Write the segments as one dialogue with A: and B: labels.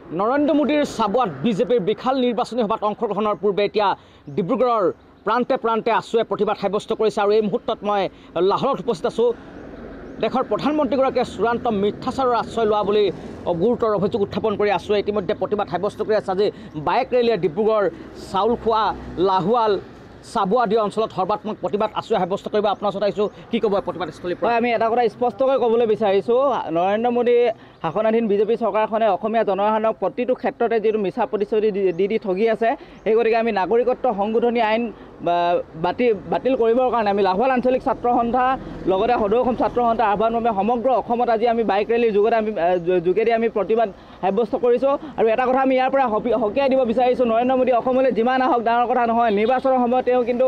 A: নৰেন্দ্ৰ মোদীৰ চাবুৱাত বিজেপিৰ বিশাল নিৰ্বাচনী সভাত অংশগ্ৰহণৰ পূৰ্বে এতিয়া ডিব্ৰুগড়ৰ প্ৰান্তে প্ৰান্তে আছুৱে প্ৰতিবাদ সাব্যস্ত কৰিছে আৰু এই মুহূৰ্তত মই লাহোৰত উপস্থিত আছোঁ। দেশৰ প্ৰধানমন্ত্ৰীগৰাকীয়ে চূড়ান্ত মিথ্যাচাৰৰ আশ্ৰয় লোৱা বুলি গুৰুতৰ অভিযোগ উত্থাপন কৰি আছুৱে ইতিমধ্যে প্ৰতিবাদ সাব্যস্ত কৰি আছে। আজি বাইক ৰেলীয়ে ডিব্ৰুগড় চাউলখোৱা লাহোৱাল চাবুৱা আদি অঞ্চলত সৰ্বাত্মক প্ৰতিবাদ আছুৱে সাব্যস্ত কৰিব। আপোনাৰ ওচৰত আহিছোঁ, কি ক'ব প্ৰতিবাদস্থলীৰ পৰা?
B: আমি এটা কথা স্পষ্টকৈ ক'বলৈ বিচাৰিছোঁ, নৰেন্দ্ৰ মোদী শাসনাধীন বিজেপি চৰকাৰখনে অসমীয়া জনসাধাৰণক প্ৰতিটো ক্ষেত্ৰতে যিটো মিছা প্ৰতিশ্ৰুতি দি ঠগি আছে, সেই গতিকে আমি নাগৰিকত্ব সংশোধনী আইন বাতিল কৰিবৰ কাৰণে আমি লাহোৱাল আঞ্চলিক ছাত্ৰ সন্থা লগতে সদৌ অসম ছাত্ৰ সন্থাৰ আহ্বানমৰ্মে সমগ্ৰ অসমত আজি আমি বাইক ৰেলীৰ যোগেদি আমি প্ৰতিবাদ সাব্যস্ত কৰিছোঁ। আৰু এটা কথা আমি ইয়াৰ পৰা সকীয়াই দিব বিচাৰিছোঁ, নৰেন্দ্ৰ মোদী অসমলৈ যিমান আহক ডাঙৰ কথা নহয়। নিৰ্বাচনৰ সময়ত তেওঁ কিন্তু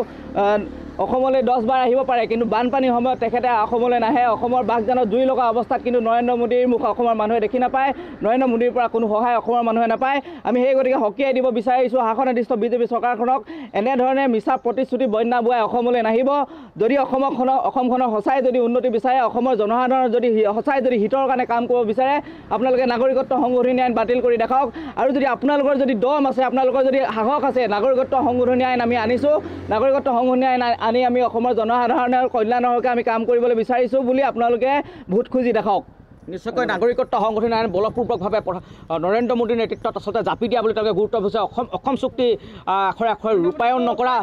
B: অসমলৈ 10 বাৰ আহিব পাৰে, কিন্তু বানপানীৰ সময়ত তেখেতে অসমলৈ নাহে। অসমৰ বাঘজানত জুই লগা অৱস্থাত কিন্তু নৰেন্দ্ৰ মোদীৰ মুখ অসমৰ মানুহে দেখি নাপায়, নৰেন্দ্ৰ মোদীৰ পৰা কোনো সহায় অসমৰ মানুহে নাপায়। আমি সেই গতিকে সকীয়াই দিব বিচাৰিছোঁ শাসনাধিষ্ঠ বিজেপি চৰকাৰখনক, এনেধৰণে মিছা প্ৰতিশ্ৰুতি বন্যা বোৱাই অসমলৈ নাহিব। যদি অসমখনৰ সঁচাই যদি উন্নতি বিচাৰে, অসমৰ জনসাধাৰণৰ যদি সঁচাই যদি হিতৰ কাৰণে কাম কৰিব বিচাৰে, আপোনালোকে নাগৰিকত্ব সংশোধনী আইন বাতিল কৰি দেখাওক। আৰু যদি আপোনালোকৰ যদি দম আছে, আপোনালোকৰ যদি সাহস আছে, নাগৰিকত্ব সংশোধনী আইন আমি আনিছোঁ, নাগৰিকত্ব সংশোধনী আইন আনি আমি অসমৰ জনসাধাৰণৰ কল্যাণৰ হকে আমি কাম কৰিবলৈ বিচাৰিছোঁ বুলি আপোনালোকে ভোট খুজি দেখাওক।
A: নিশ্চয়কৈ নাগৰিকত্ব সংশোধনী আইন বলপূৰ্বকভাৱে নৰেন্দ্ৰ মোদীৰ নেতৃত্বত আচলতে জাপি দিয়া বুলি তেওঁলোকে গুৰুত্ব দিছে। অসম চুক্তি আখৰে আখৰে ৰূপায়ণ নকৰা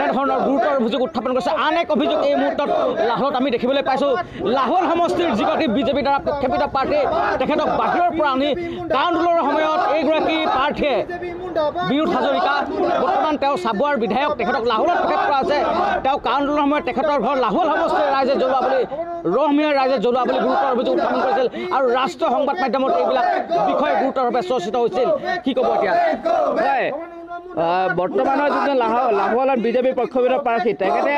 A: এনেধৰণৰ গুৰুতৰ অভিযোগ উত্থাপন কৰিছে। আন এক অভিযোগ এই মুহূৰ্তত লাহোৰত আমি দেখিবলৈ পাইছোঁ। লাহোৱাল সমষ্টিৰ যিগৰাকী বিজেপিৰ দ্বাৰা প্ৰক্ষেপিত প্ৰাৰ্থী, তেখেতক বাহিৰৰ পৰা আনি কাউণ্টৰৰ সময়ত এইগৰাকী প্ৰাৰ্থীয়ে বিনোদ হাজৰিকা, বৰ্তমান তেওঁ চাবুৱাৰ বিধায়ক, তেখেতক লাহোৰত প্ৰক্ষেপ কৰা আছে। তেওঁ কাউণ্টৰৰ সময়ত তেখেতৰ ঘৰ লাহোৱাল সমষ্টিৰ ৰাইজে জ্বলোৱা বুলি, ৰহমিয়াৰ ৰাইজে জ্বলোৱা বুলি গুৰুতৰ অভিযোগ উত্থাপন কৰিছিল। আৰু ৰাষ্ট্ৰীয় সংবাদ মাধ্যমত এইবিলাক বিষয়ে গুৰুতৰভাৱে চৰ্চিত হৈছিল। কি ক'ব এতিয়া?
B: হয়, বৰ্তমানৰ যিজন লাহোৱালৰ বিজেপি প্ৰক্ষেপিত প্ৰাৰ্থী, তেখেতে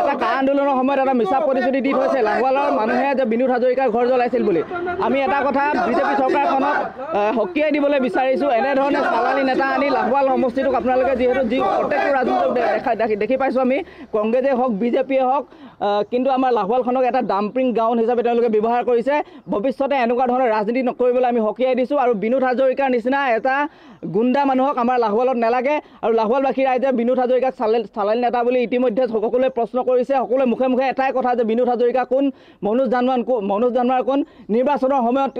B: এটা কা আন্দোলনৰ সময়ত এটা মিছা প্ৰতিশ্ৰুতি দি থৈছে লাহোৱালৰ মানুহে যে বিনোদ হাজৰিকাৰ ঘৰ জ্বলাইছিল বুলি। আমি এটা কথা বিজেপি চৰকাৰখনক সকীয়াই দিবলৈ বিচাৰিছোঁ, এনেধৰণে চালানী নেতা আনি লাহোৱাল সমষ্টিটোক আপোনালোকে যিহেতু প্ৰত্যেকটো ৰাজনীতিক দেখি পাইছোঁ আমি, কংগ্ৰেছেই হওক বিজেপিয়ে হওক, কিন্তু আমাৰ লাহোৱালখনক এটা ডাম্পিং গ্ৰাউণ্ড হিচাপে তেওঁলোকে ব্যৱহাৰ কৰিছে। ভৱিষ্যতে এনেকুৱা ধৰণৰ ৰাজনীতি নকৰিবলৈ আমি সকীয়াই দিছোঁ। আৰু বিনোদ হাজৰিকাৰ নিচিনা এটা গুণ্ডা মানুহক আমাৰ লাহোৱালত নালাগে। আৰু লাহোৱালবাসী ৰাইজে বিনোদ হাজৰিকাক চালানী নেতা বুলি ইতিমধ্যে সকলোৱে প্ৰশ্ন কৰিছে। সকলোৱে মুখে মুখে এটাই কথা যে বিনোদ হাজৰিকা কোন, মনোজ জানৱাৰ কোন। নিৰ্বাচনৰ সময়ত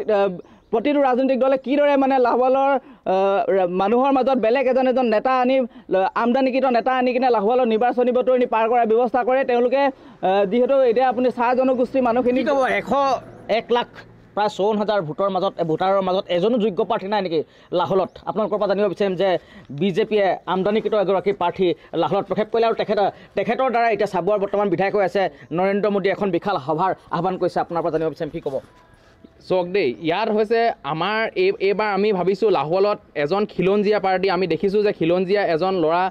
B: প্ৰতিটো ৰাজনৈতিক দলে কিদৰে মানে লাহোৱালৰ মানুহৰ মাজত বেলেগ এজন নেতা আনি, আমদানিকৃত নেতা আনি কিনে লাহোৱালৰ নিৰ্বাচনী বতৰণি পাৰ কৰাৰ ব্যৱস্থা কৰে তেওঁলোকে। যিহেতু এতিয়া আপুনি চাহ জনগোষ্ঠীৰ মানুহখিনি
A: 1 লাখ প্ৰায় 54,000 ভোটাৰৰ মাজত এজনো যোগ্য প্ৰাৰ্থী নাই নেকি লাহোৰত? আপোনালোকৰ পৰা জানিব বিচাৰিম যে বিজেপিয়ে আমদানিকৃত এগৰাকী প্ৰাৰ্থী লাহোৰত প্ৰক্ষেপ কৰিলে, আৰু তেখেতৰ দ্বাৰা এতিয়া চাবুৱাৰ বৰ্তমান বিধায়ক হৈ আছে। নৰেন্দ্ৰ মোদীয়ে এখন বিশাল সভাৰ আহ্বান কৰিছে। আপোনাৰ পৰা জানিব বিচাৰিম, কি ক'ব?
C: চাওক দেই, ইয়াত হৈছে আমাৰ এইবাৰ আমি ভাবিছোঁ লাহোৱালত এজন খিলঞ্জীয়া পাৰ্টি, আমি দেখিছোঁ যে খিলঞ্জীয়া এজন ল'ৰা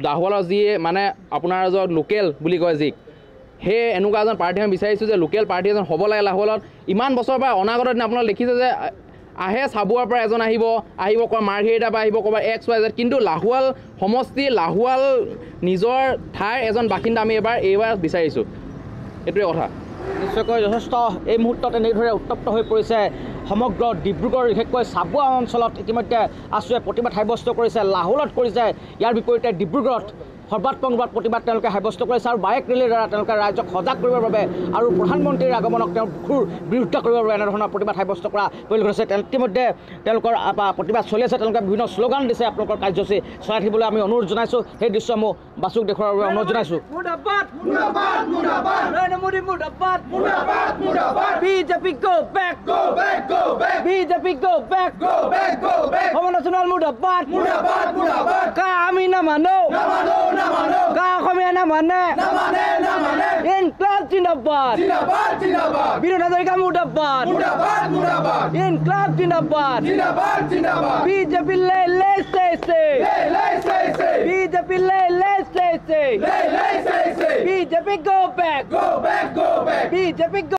C: লাহোৱালত যিয়ে মানে আপোনাৰ এজন লোকেল বুলি কয় যিক, সেই এনেকুৱা এজন প্ৰাৰ্থী আমি বিচাৰিছোঁ যে লোকেল প্ৰাৰ্থী এজন হ'ব লাগে লাহোৱালত। ইমান বছৰৰ পৰা অনাগত দিন আপোনালোকে দেখিছে যে আহে চাবুৱাৰ পৰা এজন আহিব ক'ৰবাত মাৰ্ঘেৰিটাৰ পৰা আহিব, ক'ৰবাত XYZ, কিন্তু লাহোৱাল সমষ্টি, লাহোৱাল নিজৰ ঠাইৰ এজন বাসিন্দা আমি এইবাৰ বিচাৰিছোঁ। এইটোৱে কথা।
A: নিশ্চয়কৈ যথেষ্ট এই মুহূৰ্তত এনেদৰে উত্তপ্ত হৈ পৰিছে সমগ্ৰ ডিব্ৰুগড়, বিশেষকৈ চাবুৱা অঞ্চলত ইতিমধ্যে আছুৱে প্ৰতিবাদ সাব্যস্ত কৰিছে, লাহোৰত কৰিছে। ইয়াৰ বিপৰীতে ডিব্ৰুগড়ত সৰ্বাত্মক প্ৰতিবাদ তেওঁলোকে সাব্যস্ত কৰিছে। আৰু বাইক ৰেলীৰ দ্বাৰা তেওঁলোকে ৰাইজক সজাগ কৰিবৰ বাবে আৰু প্ৰধানমন্ত্ৰীৰ আগমনক তেওঁৰ বুকুৰ বিৰুদ্ধ কৰিবৰ বাবে এনেধৰণৰ প্ৰতিবাদ সাব্যস্ত কৰা পৰিলক্ষিত হৈছে। ইতিমধ্যে তেওঁলোকৰ প্ৰতিবাদ চলি আছে, তেওঁলোকে বিভিন্ন শ্লোগান দিছে। আপোনালোকৰ কাৰ্যসূচী চলাই থাকিবলৈ আমি অনুৰোধ জনাইছোঁ। সেই দৃশ্যসমূহ বাছুক দেখুওৱাৰ বাবে অনুৰোধ জনাইছোঁ।
B: BJP go back, go back, go back. BJP go back, go back, go back. Homo nasional mudabad, mudabad, mudabad. Ka ami na mano, na mano, na mano. Ka Khomia na mane, na mane, na mane. Inkilab jindabad, jindabad, jindabad. Binod Hazarika mudabad, mudabad, mudabad. Inkilab jindabad, jindabad, jindabad. BJP le say, BJP le say, BJP go back, go back, go back. BJP go